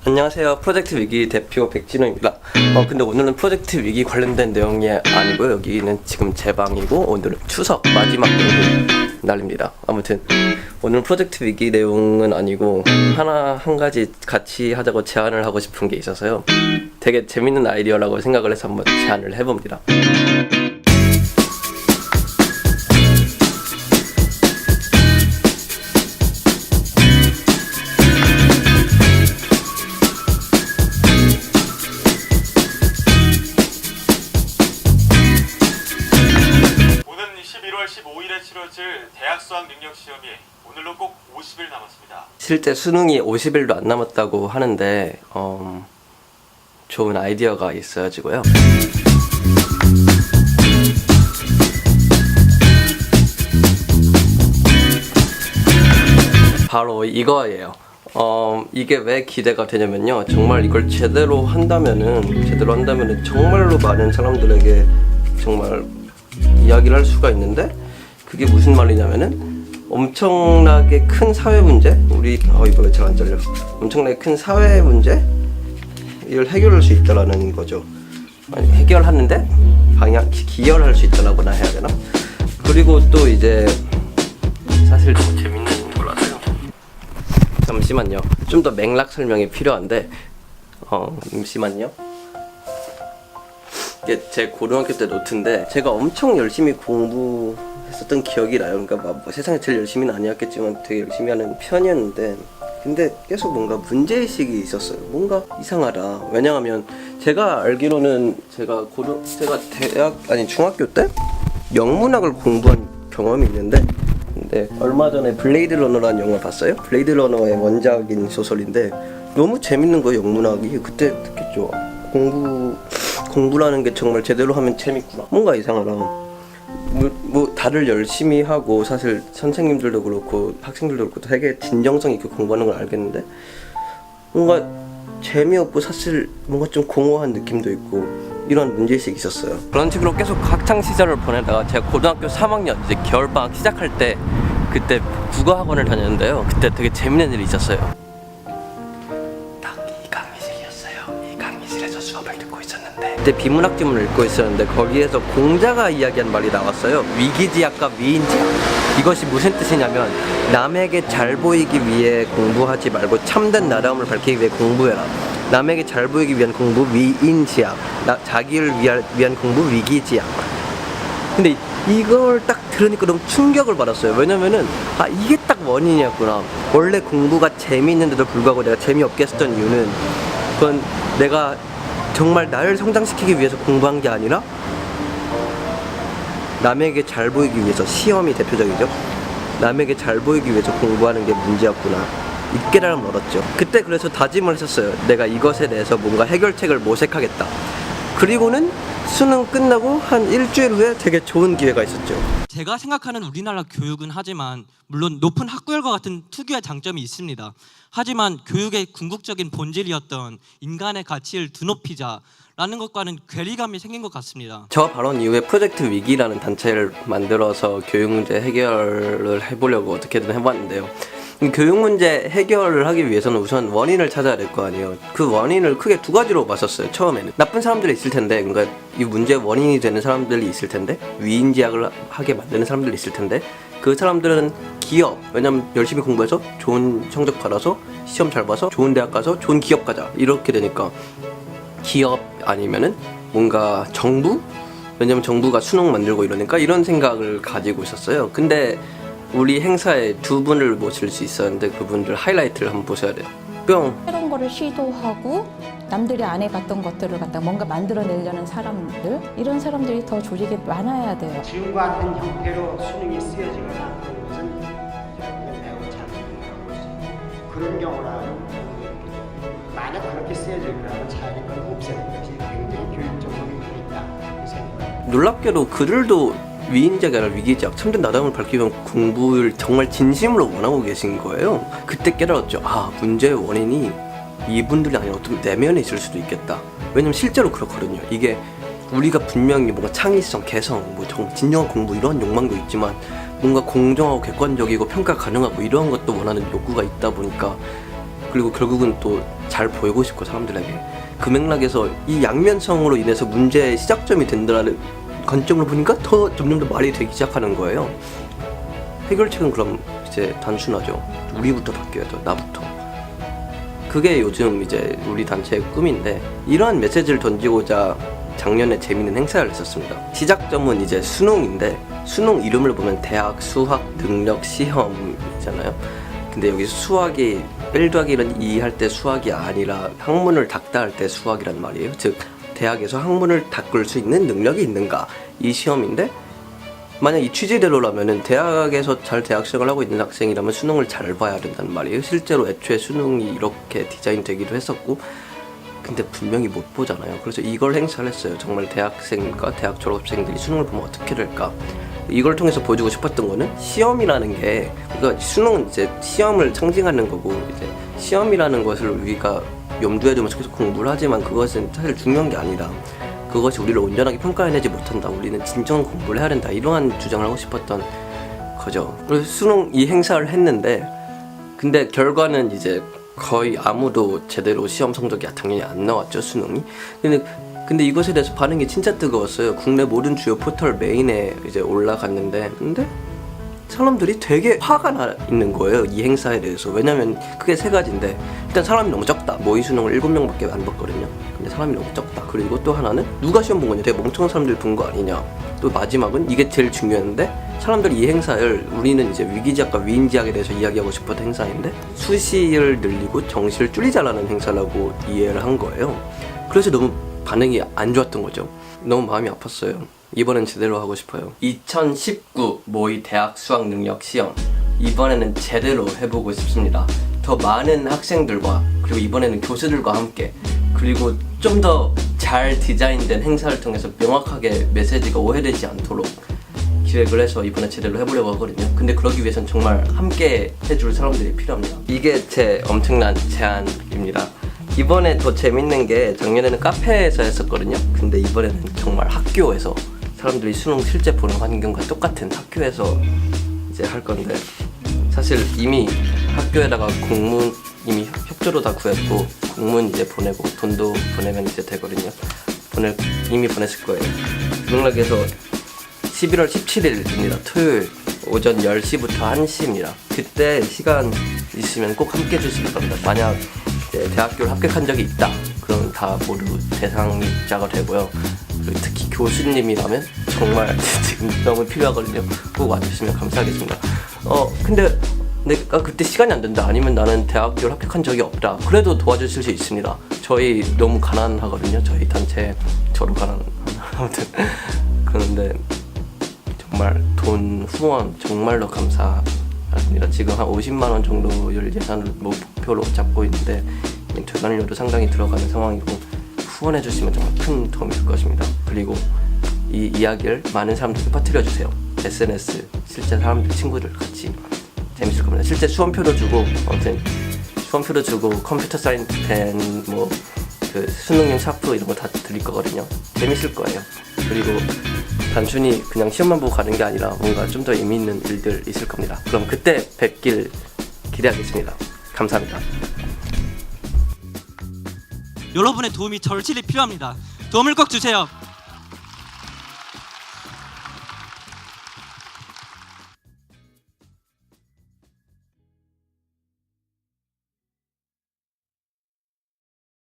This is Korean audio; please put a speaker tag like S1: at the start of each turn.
S1: 안녕하세요. 프로젝트 위기 대표 백진호입니다. 근데 오늘은 프로젝트 위기 관련된 내용이 아니고요. 여기는 지금 제 방이고 오늘은 추석 마지막 날입니다. 아무튼 오늘 프로젝트 위기 내용은 아니고 한 가지 같이 하자고 제안을 하고 싶은 게 있어서요. 되게 재밌는 아이디어라고 생각을 해서 한번 제안을 해봅니다.
S2: 오는 11월 15일에 치러질 대학 수학 능력 시험이 오늘로 꼭 50일 남았습니다.
S1: 실제 수능이 50일도 안 남았다고 하는데 좋은 아이디어가 있어가지고요. 바로 이거예요. 이게 왜 기대가 되냐면요. 정말 이걸 제대로 한다면은 정말로 많은 사람들에게 정말 이야기를 할 수가 있는데, 그게 무슨 말이냐면은 엄청나게 큰 사회 문제, 이거 왜 잘 안 잘려? 엄청나게 큰 사회 문제 이걸 해결할 수 있다라는 거죠. 아니, 해결하는데 기여할 수 있다라고나 해야 되나? 그리고 또 이제 사실 좀 재밌는 거라서요. 잠시만요. 좀 더 맥락 설명이 필요한데 잠시만요. 이게 제 고등학교 때 노트인데 제가 엄청 열심히 공부했었던 기억이 나요. 그러니까 뭐 세상에 제일 열심히는 아니었겠지만 되게 열심히 하는 편이었는데, 근데 계속 뭔가 문제의식이 있었어요. 뭔가 이상하다. 왜냐하면 제가 알기로는 제가 중학교 때 영문학을 공부한 경험이 있는데, 근데 얼마 전에 블레이드 러너라는 영화 봤어요? 블레이드 러너의 원작인 소설인데 너무 재밌는 거예요. 영문학이 그때 느꼈죠. 공부라는 게 정말 제대로 하면 재밌구나. 뭔가 이상하다. 뭐 다들 열심히 하고 사실 선생님들도 그렇고 학생들도 그렇고 되게 진정성 있게 공부하는 걸 알겠는데, 뭔가 재미없고 사실 뭔가 좀 공허한 느낌도 있고 이런 문제의식이 있었어요. 그런 식으로 계속 학창 시절을 보내다가 제가 고등학교 3학년 이제 겨울방학 시작할 때 그때 국어학원을 다녔는데요. 그때 되게 재밌는 일이 있었어요. 딱 이 강의실이었어요. 이 강의실에서 수업을 듣고 있었는데 그때 비문학지문을 읽고 있었는데 거기에서 공자가 이야기한 말이 나왔어요. 위기지약과 위인지약. 이것이 무슨 뜻이냐면 남에게 잘 보이기 위해 공부하지 말고 참된 나름을 밝히기 위해 공부해라. 남에게 잘 보이기 위한 공부 위인지약, 자기를 위한 공부 위기지약. 근데 이걸 딱 들으니까 너무 충격을 받았어요. 왜냐면은 이게 딱 원인이었구나. 원래 공부가 재미있는데도 불구하고 내가 재미없게 했었던 이유는 그건 내가 정말 나를 성장시키기 위해서 공부한 게 아니라 남에게 잘 보이기 위해서, 시험이 대표적이죠. 남에게 잘 보이기 위해서 공부하는 게 문제였구나. 이 깨달음을 얻었죠. 그때 그래서 다짐을 했었어요. 내가 이것에 대해서 뭔가 해결책을 모색하겠다. 그리고는 수능 끝나고 한 일주일 후에 되게 좋은 기회가 있었죠.
S3: 제가 생각하는 우리나라 교육은 하지만 물론 높은 학구열과 같은 특유의 장점이 있습니다. 하지만 교육의 궁극적인 본질이었던 인간의 가치를 드높이자라는 것과는 괴리감이 생긴 것 같습니다.
S1: 저 발언 이후에 프로젝트 위기라는 단체를 만들어서 교육 문제 해결을 해보려고 어떻게든 해봤는데요. 교육 문제 해결을 하기 위해서는 우선 원인을 찾아야 될 거 아니에요. 그 원인을 크게 두 가지로 봤었어요. 처음에는 나쁜 사람들이 있을 텐데, 그러니까 이 문제의 원인이 되는 사람들이 있을 텐데, 위인지약을 하게 만드는 사람들이 있을 텐데, 그 사람들은 기업, 왜냐면 열심히 공부해서 좋은 성적 받아서 시험 잘 봐서 좋은 대학 가서 좋은 기업 가자, 이렇게 되니까 기업 아니면은 뭔가 정부? 왜냐면 정부가 수능 만들고 이러니까 이런 생각을 가지고 있었어요. 근데 우리 행사에 두 분을 모실 수 있었는데 그분들 하이라이트를 한번 보셔야 돼요. 뿅!
S4: 새로운 거를 시도하고 남들이 안 해봤던 것들을 갖다 뭔가 만들어내려는 사람들, 이런 사람들이 더 조직에 많아야 돼요.
S5: 지금과 같은 형태로 수능이 쓰여지거나 하는 것은 매우 잘못된 거죠. 그런 경우라면 만약 그렇게 쓰여지거나 차라리 그걸 없애는 것이 굉장히 교육적으로 의미 있다. 이 생각입니다.
S1: 놀랍게도 그들도 위인지약이 아니라 위기지약, 참된 나름을 밝히기 위한 공부를 정말 진심으로 원하고 계신 거예요. 그때 깨달았죠. 문제의 원인이 이분들이 아니라 어떤 내면에 있을 수도 있겠다. 왜냐면 실제로 그렇거든요. 이게 우리가 분명히 뭔가 창의성, 개성, 진정한 공부 이런 욕망도 있지만 뭔가 공정하고 객관적이고 평가 가능하고 이러한 것도 원하는 욕구가 있다 보니까 그리고 결국은 또 잘 보이고 싶고 사람들에게 그 맥락에서 이 양면성으로 인해서 문제의 시작점이 된다는 관점으로 보니까 더 점점 더 말이 되기 시작하는 거예요. 해결책은 그럼 이제 단순하죠. 우리부터 바뀌어야 돼. 나부터. 그게 요즘 이제 우리 단체의 꿈인데 이러한 메시지를 던지고자 작년에 재밌는 행사를 했었습니다. 시작점은 이제 수능인데 수능 이름을 보면 대학 수학 능력 시험이잖아요. 근데 여기 수학이 1 더하기 1은 2 할 때 수학이 아니라 학문을 닦다 할 때 수학이란 말이에요. 즉 대학에서 학문을 닦을 수 있는 능력이 있는가 이 시험인데 만약 이 취지대로라면은 대학에서 잘 대학생활을 하고 있는 학생이라면 수능을 잘 봐야 된다는 말이에요. 실제로 애초에 수능이 이렇게 디자인되기도 했었고 근데 분명히 못 보잖아요. 그래서 이걸 행사를 했어요. 정말 대학생과 대학 졸업생들이 수능을 보면 어떻게 될까? 이걸 통해서 보여주고 싶었던 거는 시험이라는 게 그러니까 수능은 이제 시험을 상징하는 거고 이제 시험이라는 것을 우리가 염두에 두면서 계속 공부를 하지만 그것은 사실 중요한 게 아니다. 그것이 우리를 온전하게 평가해내지 못한다. 우리는 진정한 공부를 해야 된다. 이러한 주장을 하고 싶었던 거죠. 그래서 수능 이 행사를 했는데 근데 결과는 이제 거의 아무도 제대로 시험 성적이 당연히 안 나왔죠. 수능이. 근데 이것에 대해서 반응이 진짜 뜨거웠어요. 국내 모든 주요 포털 메인에 이제 올라갔는데 근데 사람들이 되게 화가 나 있는 거예요. 이 행사에 대해서. 왜냐면 그게 세 가지인데 일단 사람이 너무 적다. 모의 수능을 7명밖에 안 봤거든요. 근데 사람이 너무 적다. 그리고 또 하나는 누가 시험 본 거냐. 되게 멍청한 사람들이 본 거 아니냐. 또 마지막은 이게 제일 중요한데 사람들이 이 행사를 우리는 이제 위기지학과 위인지학에 대해서 이야기하고 싶었던 행사인데 수시를 늘리고 정시를 줄이자라는 행사라고 이해를 한 거예요. 그래서 너무 반응이 안 좋았던 거죠. 너무 마음이 아팠어요. 이번엔 제대로 하고 싶어요. 2019 모의 대학 수학 능력 시험 이번에는 제대로 해보고 싶습니다. 더 많은 학생들과 그리고 이번에는 교수들과 함께 그리고 좀 더 잘 디자인된 행사를 통해서 명확하게 메시지가 오해되지 않도록 기획을 해서 이번에 제대로 해보려고 하거든요. 근데 그러기 위해선 정말 함께 해줄 사람들이 필요합니다. 이게 제 엄청난 제안입니다. 이번에 더 재밌는 게 작년에는 카페에서 했었거든요. 근데 이번에는 정말 학교에서 사람들이 수능 실제 보는 환경과 똑같은 학교에서 이제 할 건데 사실 이미 학교에다가 공문 이미 협조로 다 구했고 공문 이제 보내고 돈도 보내면 이제 되거든요. 이미 보냈을 거예요. 맥락에서 11월 17일입니다. 토요일 오전 10시부터 1시입니다. 그때 시간 있으면 꼭 함께 해주시기 바랍니다. 만약 대학교를 합격한 적이 있다 그럼 다 모두 대상자가 되고요. 그리고 특히 교수님이라면 정말 지금 너무 필요하거든요. 꼭 와주시면 감사하겠습니다. 근데 내가 그때 시간이 안 된다 아니면 나는 대학교를 합격한 적이 없다 그래도 도와주실 수 있습니다. 저희 너무 가난하거든요. 저희 단체 저로 아무튼 그런데 정말 돈 후원 정말로 감사합니다. 지금 한 50만 원 정도를 예산을 목표로 잡고 있는데 되관료도 상당히 들어가는 상황이고 후원해 주시면 정말 큰 도움이 될 것입니다. 그리고 이 이야기를 많은 사람들께 퍼뜨려 주세요. SNS 실제 사람들 친구들 같이 재밌을 겁니다. 실제 수험표도 주고 아무튼 수험표도 주고 컴퓨터 사인 펜 뭐 그 수능용 샤프 이런 거 다 드릴 거거든요. 재밌을 거예요. 그리고 단순히 그냥 시험만 보고 가는 게 아니라 뭔가 좀 더 의미 있는 일들 있을 겁니다. 그럼 그때 뵙길 기대하겠습니다. 감사합니다.
S3: 여러분의 도움이 절실히 필요합니다. 도움을 꼭 주세요.